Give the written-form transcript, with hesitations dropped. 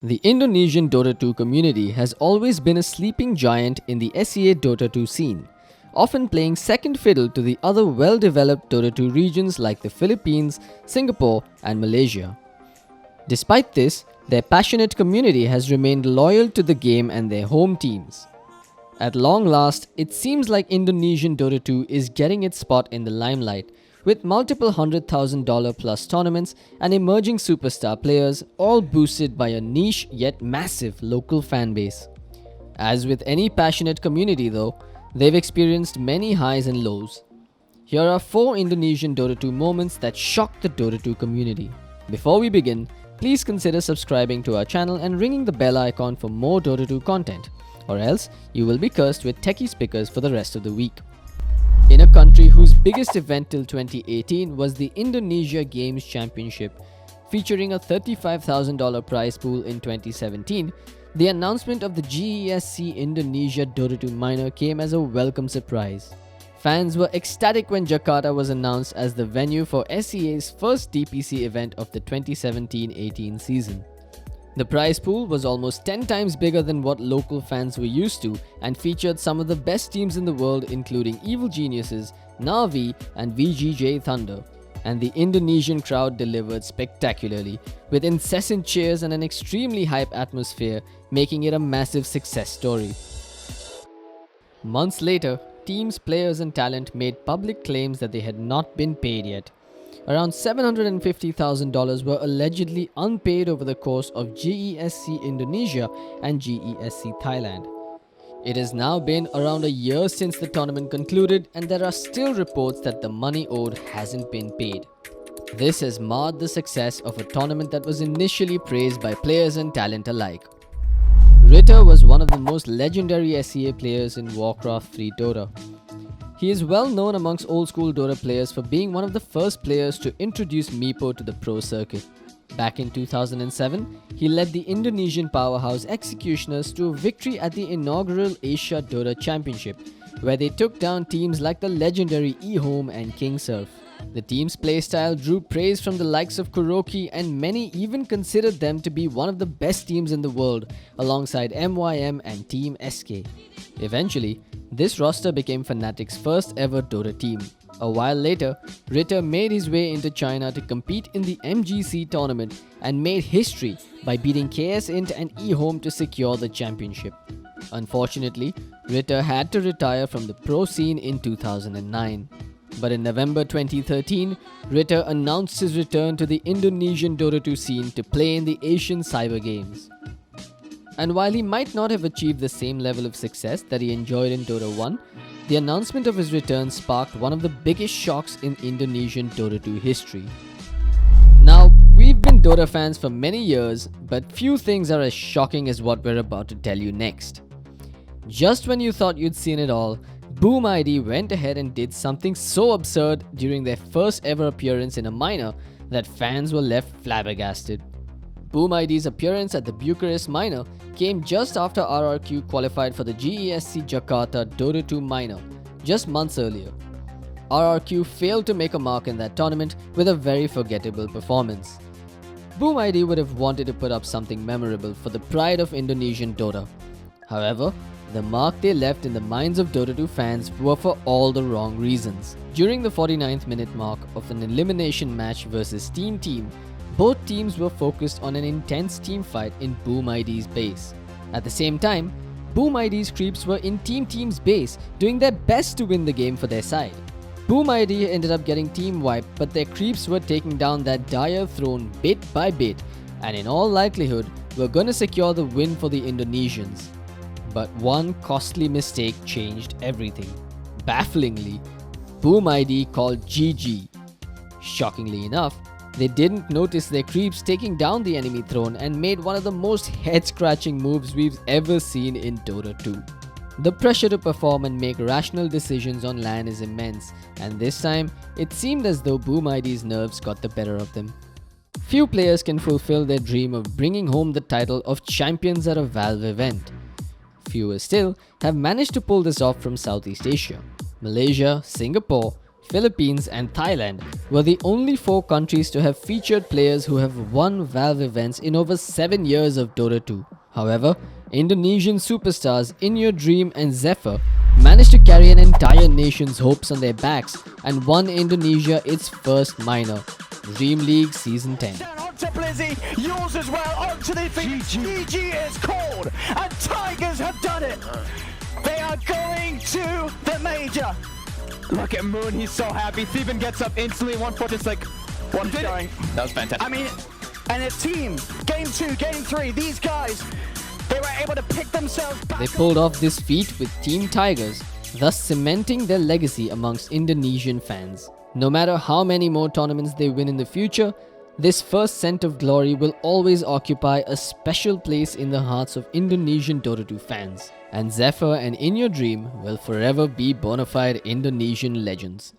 The Indonesian Dota 2 community has always been a sleeping giant in the SEA Dota 2 scene, often playing second fiddle to the other well-developed Dota 2 regions like the Philippines, Singapore, and Malaysia. Despite this, their passionate community has remained loyal to the game and their home teams. At long last, it seems like Indonesian Dota 2 is getting its spot in the limelight, with multiple $100,000 plus tournaments and emerging superstar players, all boosted by a niche yet massive local fanbase. As with any passionate community though, they've experienced many highs and lows. Here are 4 Indonesian Dota 2 moments that shocked the Dota 2 community. Before we begin, please consider subscribing to our channel and ringing the bell icon for more Dota 2 content, or else you will be cursed with techie speakers for the rest of the week. In a country whose biggest event till 2018 was the Indonesia Games Championship, featuring a $35,000 prize pool in 2017, the announcement of the GESC Indonesia Dota 2 minor came as a welcome surprise. Fans were ecstatic when Jakarta was announced as the venue for SEA's first DPC event of the 2017-18 season. The prize pool was almost 10 times bigger than what local fans were used to and featured some of the best teams in the world, including Evil Geniuses, Na'Vi, and VGJ Thunder. And the Indonesian crowd delivered spectacularly, with incessant cheers and an extremely hype atmosphere, making it a massive success story. Months later, teams, players, and talent made public claims that they had not been paid yet. Around $750,000 were allegedly unpaid over the course of GESC Indonesia and GESC Thailand. It has now been around a year since the tournament concluded, and there are still reports that the money owed hasn't been paid. This has marred the success of a tournament that was initially praised by players and talent alike. Ritter was one of the most legendary SEA players in Warcraft 3 Dota. He is well known amongst old school Dota players for being one of the first players to introduce Meepo to the pro circuit. Back in 2007, he led the Indonesian powerhouse Executioners to a victory at the inaugural Asia Dota Championship, where they took down teams like the legendary eHome and KingSurf. The team's playstyle drew praise from the likes of Kuroki, and many even considered them to be one of the best teams in the world, alongside MYM and Team SK. Eventually, this roster became Fnatic's first ever Dota team. A while later, Ritter made his way into China to compete in the MGC tournament and made history by beating KS Int and eHome to secure the championship. Unfortunately, Ritter had to retire from the pro scene in 2009. But in November 2013, Ritter announced his return to the Indonesian Dota 2 scene to play in the Asian Cyber Games. And while he might not have achieved the same level of success that he enjoyed in Dota 1, the announcement of his return sparked one of the biggest shocks in Indonesian Dota 2 history. Now, we've been Dota fans for many years, but few things are as shocking as what we're about to tell you next. Just when you thought you'd seen it all, BoomID went ahead and did something so absurd during their first ever appearance in a minor that fans were left flabbergasted. BoomID's appearance at the Bucharest minor came just after RRQ qualified for the GESC Jakarta Dota 2 minor, just months earlier. RRQ failed to make a mark in that tournament with a very forgettable performance. BoomID would have wanted to put up something memorable for the pride of Indonesian Dota. However, the mark they left in the minds of Dota 2 fans were for all the wrong reasons. During the 49th minute mark of an elimination match versus Team Team, both teams were focused on an intense team fight in BoomID's base. At the same time, BoomID's creeps were in Team Team's base, doing their best to win the game for their side. BoomID ended up getting team wiped, but their creeps were taking down that dire throne bit by bit, and in all likelihood were gonna secure the win for the Indonesians. But one costly mistake changed everything. Bafflingly, BoomID called GG. Shockingly enough, they didn't notice their creeps taking down the enemy throne and made one of the most head-scratching moves we've ever seen in Dota 2. The pressure to perform and make rational decisions on LAN is immense, and this time, it seemed as though BoomID's nerves got the better of them. Few players can fulfill their dream of bringing home the title of champions at a Valve event. Fewer still have managed to pull this off from Southeast Asia. Malaysia, Singapore, Philippines, and Thailand were the only 4 countries to have featured players who have won Valve events in over 7 years of Dota 2. However, Indonesian superstars INYOURDREAM and Xepher managed to carry an entire nation's hopes on their backs and won Indonesia its first minor, Dream League Season 10. To Blizzy, yours as well, onto the feet. GG is called, and Tigers have done it. They are going to the major. Look at Moon, he's so happy. Theben gets up instantly, 1-4, just like, One going. That was fantastic. I mean, and a team, game 2, game 3, these guys, they were able to pick themselves back. They pulled off this feat with Team Tigers, thus cementing their legacy amongst Indonesian fans. No matter how many more tournaments they win in the future, this first scent of glory will always occupy a special place in the hearts of Indonesian Dota 2 fans, and Xepher and INYOURDREAM will forever be bona fide Indonesian legends.